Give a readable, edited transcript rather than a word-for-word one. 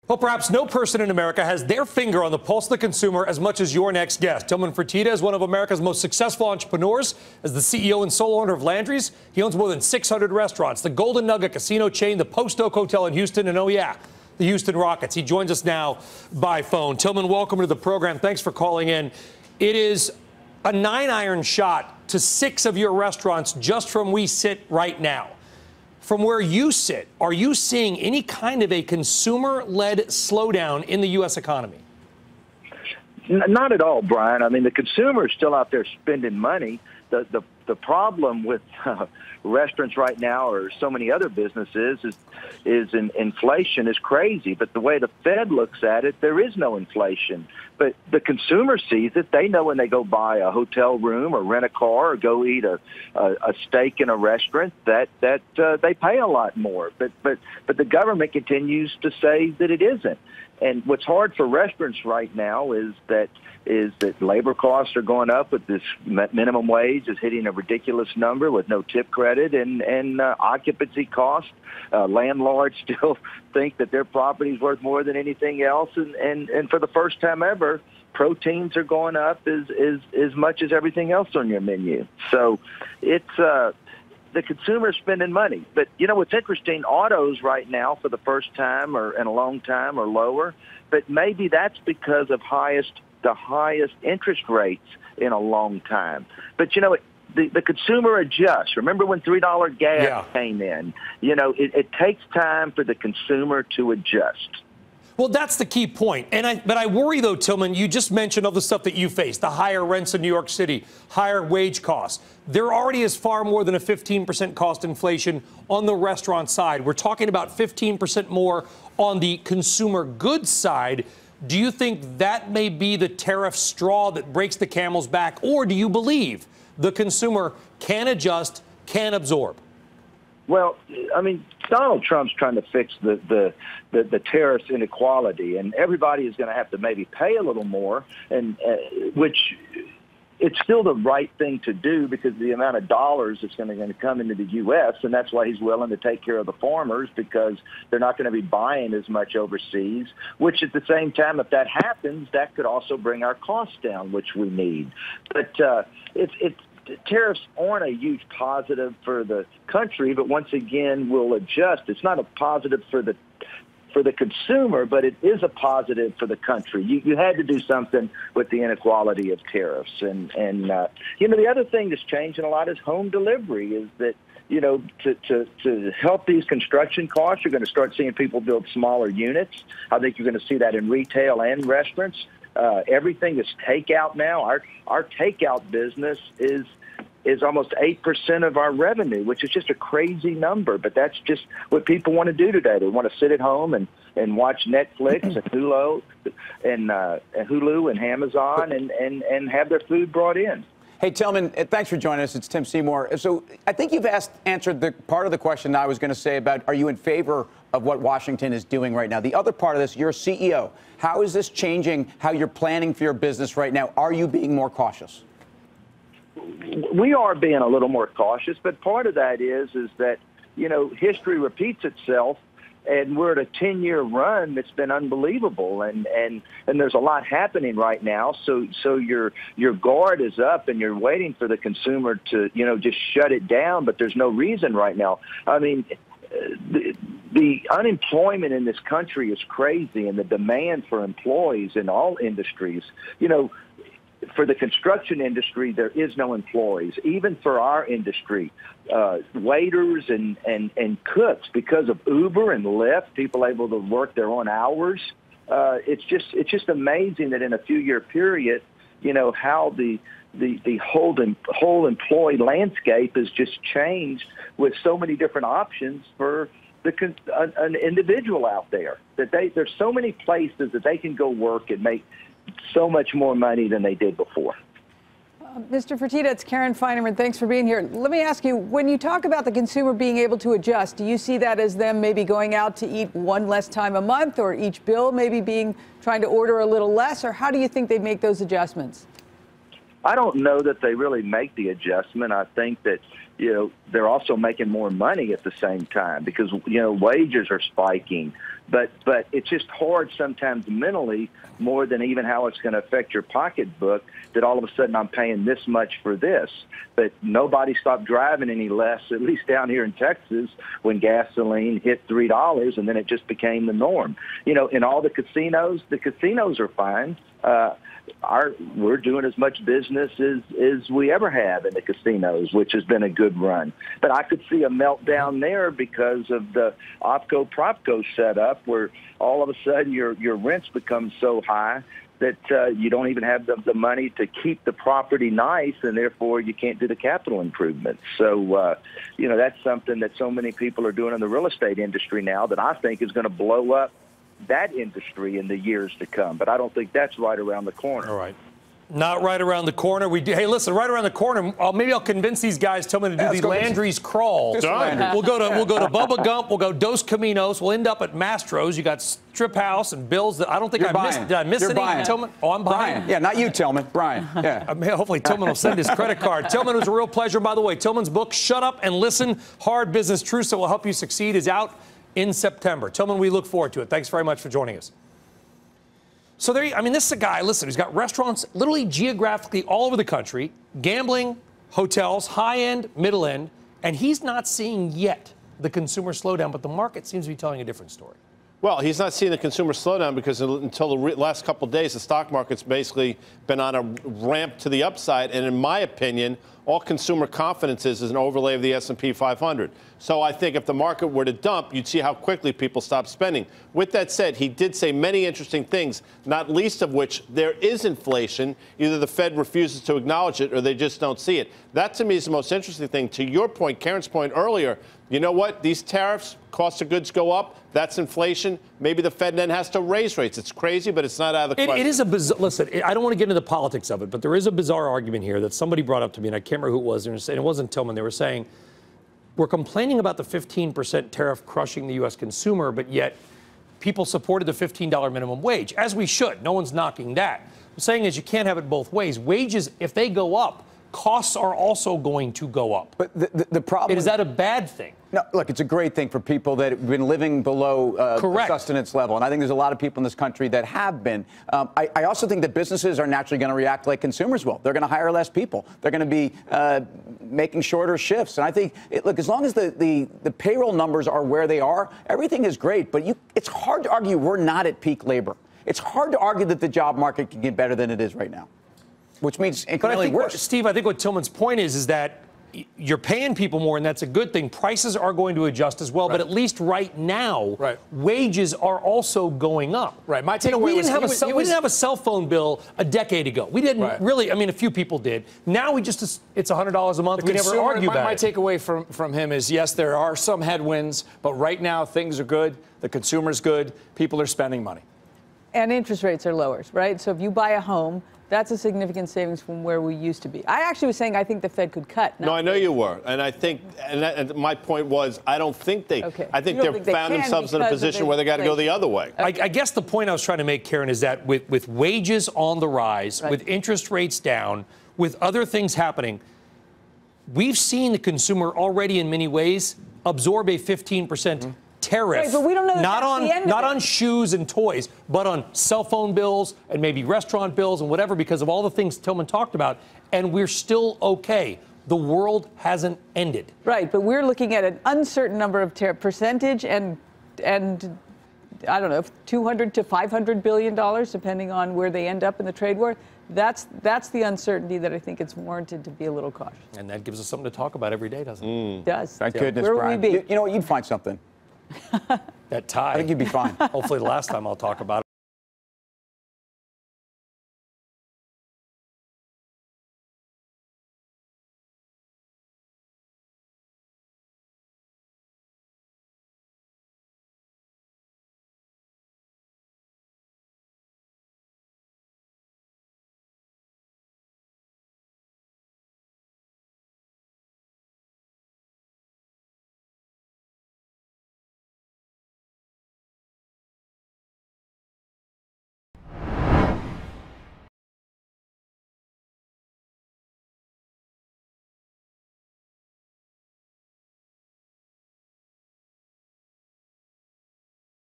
Well, perhaps no person in America has their finger on the pulse of the consumer as much as your next guest. Tilman Fertitta is one of America's most successful entrepreneurs. As the CEO and sole owner of Landry's, he owns more than 600 restaurants, the Golden Nugget casino chain, the Post Oak Hotel in Houston, and oh yeah, the Houston Rockets. He joins us now by phone. Tilman, welcome to the program. Thanks for calling in. It is a 9-iron shot to 6 of your restaurants just from we sit right now. From where you sit, are you seeing any kind of a consumer-led slowdown in the U.S. economy? Not at all, Brian. I mean, the consumer is still out there spending money. The problem with restaurants right now, or so many other businesses, is inflation is crazy. But the way the Fed looks at it, there is no inflation. But the consumer sees it. They know when they go buy a hotel room or rent a car or go eat a steak in a restaurant that they pay a lot more. But the government continues to say that it isn't. And what's hard for restaurants right now is that labor costs are going up, with this minimum wage is hitting a ridiculous number with no tip credit, and occupancy costs. Landlords still think that their property is worth more than anything else, and for the first time ever, proteins are going up as much as everything else on your menu. So it's the consumer is spending money. But, you know, what's interesting, autos right now for the first time or in a long time are lower, but maybe that's because of the highest interest rates in a long time. But, you know, the consumer adjusts. Remember when $3 gas came in? You know, it takes time for the consumer to adjust. Well, that's the key point. But I worry, though, Tilman, you just mentioned all the stuff that you face, the higher rents in New York City, higher wage costs. There already is far more than a 15% cost inflation on the restaurant side. We're talking about 15% more on the consumer goods side. Do you think that may be the tariff straw that breaks the camel's back? Or do you believe the consumer can adjust, can absorb? Well, I mean, Donald Trump's trying to fix the tariffs inequality, and everybody is going to have to maybe pay a little more, and which it's still the right thing to do because of the amount of dollars that's going to come into the U.S., and that's why he's willing to take care of the farmers, because they're not going to be buying as much overseas, which at the same time, if that happens, that could also bring our costs down, which we need. But tariffs aren't a huge positive for the country, but once again, we'll adjust. It's not a positive for the consumer, but it is a positive for the country. You had to do something with the inequality of tariffs. And you know, the other thing that's changing a lot is home delivery, is that, you know, to help these construction costs, you're going to start seeing people build smaller units. I think you're going to see that in retail and restaurants. Everything is takeout now. Our takeout business is almost 8% of our revenue, which is just a crazy number. But that's just what people want to do today. They want to sit at home and watch Netflix and Hulu and Amazon and have their food brought in. Hey, Tilman, thanks for joining us. It's Tim Seymour. So I think you've answered the part of the question I was going to say about, are you in favor of what Washington is doing right now? The other part of this, you're a CEO. How is this changing how you're planning for your business right now? Are you being more cautious? We are being a little more cautious, but part of that is that, you know, history repeats itself, and we're at a 10-year run that's been unbelievable, and there's a lot happening right now. So your guard is up, and you're waiting for the consumer to, you know, just shut it down, but there's no reason right now. I mean, the unemployment in this country is crazy, and the demand for employees in all industries, you know, for the construction industry, there is no employees. Even for our industry, waiters and cooks, because of Uber and Lyft, people able to work their own hours. It's just amazing that in a few-year period, you know, how the whole employee landscape has just changed with so many different options for an individual out there. That there's so many places that they can go work and make so much more money than they did before. Mr. Fertitta, it's Karen Finerman. Thanks for being here. Let me ask you, when you talk about the consumer being able to adjust, do you see that as them maybe going out to eat one less time a month, or each bill maybe trying to order a little less, or how do you think they make those adjustments? I don't know that they really make the adjustment. I think that, you know, they're also making more money at the same time because, you know, wages are spiking. But it's just hard sometimes mentally, more than even how it's going to affect your pocketbook, that all of a sudden I'm paying this much for this. But nobody stopped driving any less, at least down here in Texas, when gasoline hit $3, and then it just became the norm. You know, in all the casinos are fine. We're doing as much business as we ever have in the casinos, which has been a good run. But I could see a meltdown there because of the OpCo-PropCo setup, where all of a sudden your rents become so high that you don't even have the money to keep the property nice, and therefore you can't do the capital improvements. So, you know, that's something that so many people are doing in the real estate industry now that I think is going to blow up that industry in the years to come. But I don't think that's right around the corner. All right. Not right around the corner. Hey, listen, right around the corner. Maybe I'll convince these guys, Tilman, to do the Landry's crawl. We'll go to Bubba Gump. We'll go Dos Caminos. We'll end up at Mastro's. You got Strip House and Bills. That I don't think I missed. Did I miss any? Tilman? Oh, I'm buying. Brian. Yeah, not you, Tilman. Brian. Yeah. Hopefully Tilman will send his credit card. Tilman, it was a real pleasure. By the way, Tilman's book, Shut Up and Listen: Hard Business Truths That Will Help You Succeed, is out in September. Tilman, we look forward to it. Thanks very much for joining us. So this is a guy, listen, he's got restaurants literally geographically all over the country, gambling, hotels, high-end, middle-end, and he's not seeing yet the consumer slowdown, but the market seems to be telling a different story. Well, he's not seeing the consumer slowdown because until the last couple of days, the stock market's basically been on a ramp to the upside. And in my opinion, all consumer confidence is an overlay of the S&P 500. So I think if the market were to dump, you'd see how quickly people stop spending. With that said, he did say many interesting things, not least of which there is inflation. Either the Fed refuses to acknowledge it or they just don't see it. That, to me, is the most interesting thing. To your point, Karen's point earlier, you know what? These tariffs, cost of goods go up. That's inflation. Maybe the Fed then has to raise rates. It's crazy, but it's not out of the question. It is a bizarre. Listen, I don't want to get into the politics of it, but there is a bizarre argument here that somebody brought up to me, and I can't remember who it was. And it wasn't Tilman. They were saying, we're complaining about the 15% tariff crushing the U.S. consumer, but yet people supported the $15 minimum wage, as we should. No one's knocking that. What I'm saying is you can't have it both ways. Wages, if they go up, costs are also going to go up. But the problem is that a bad thing? No, look, it's a great thing for people that have been living below the sustenance level. And I think there's a lot of people in this country that have been. I also think that businesses are naturally going to react like consumers will. They're going to hire less people. They're going to be making shorter shifts. And I think, look, as long as the payroll numbers are where they are, everything is great. But it's hard to argue we're not at peak labor. It's hard to argue that the job market can get better than it is right now, which means incrementally worse. Steve, I think what Tilman's point is that you're paying people more, and that's a good thing. Prices are going to adjust as well, but at least right now, wages are also going up. Right. My takeaway we didn't have a cell phone bill a decade ago. We didn't really. I mean, a few people did. Now it's $100 a month. We never argue about it. My takeaway from him is, yes, there are some headwinds, but right now things are good. The consumer's good. People are spending money. And interest rates are lower, right? So if you buy a home, that's a significant savings from where we used to be. I actually was saying I think the Fed could cut. No, I know you were. And I think, and my point was, I don't think they, I think they've found themselves in a position where they got to go the other way. I guess the point I was trying to make, Karen, is that with wages on the rise, with interest rates down, with other things happening, we've seen the consumer already in many ways absorb a 15% tariff, but we don't know not on shoes and toys, but on cell phone bills and maybe restaurant bills and whatever, because of all the things Tilman talked about, and we're still okay. The world hasn't ended. Right, but we're looking at an uncertain number of percentage and I don't know, $200 to $500 billion, depending on where they end up in the trade war. That's the uncertainty that I think it's warranted to be a little cautious. And that gives us something to talk about every day, doesn't it? It does. Thank goodness, Where Brian. would we be? You know what? You'd find something. That tie. I think you'd be fine. Hopefully the last time I'll talk about it.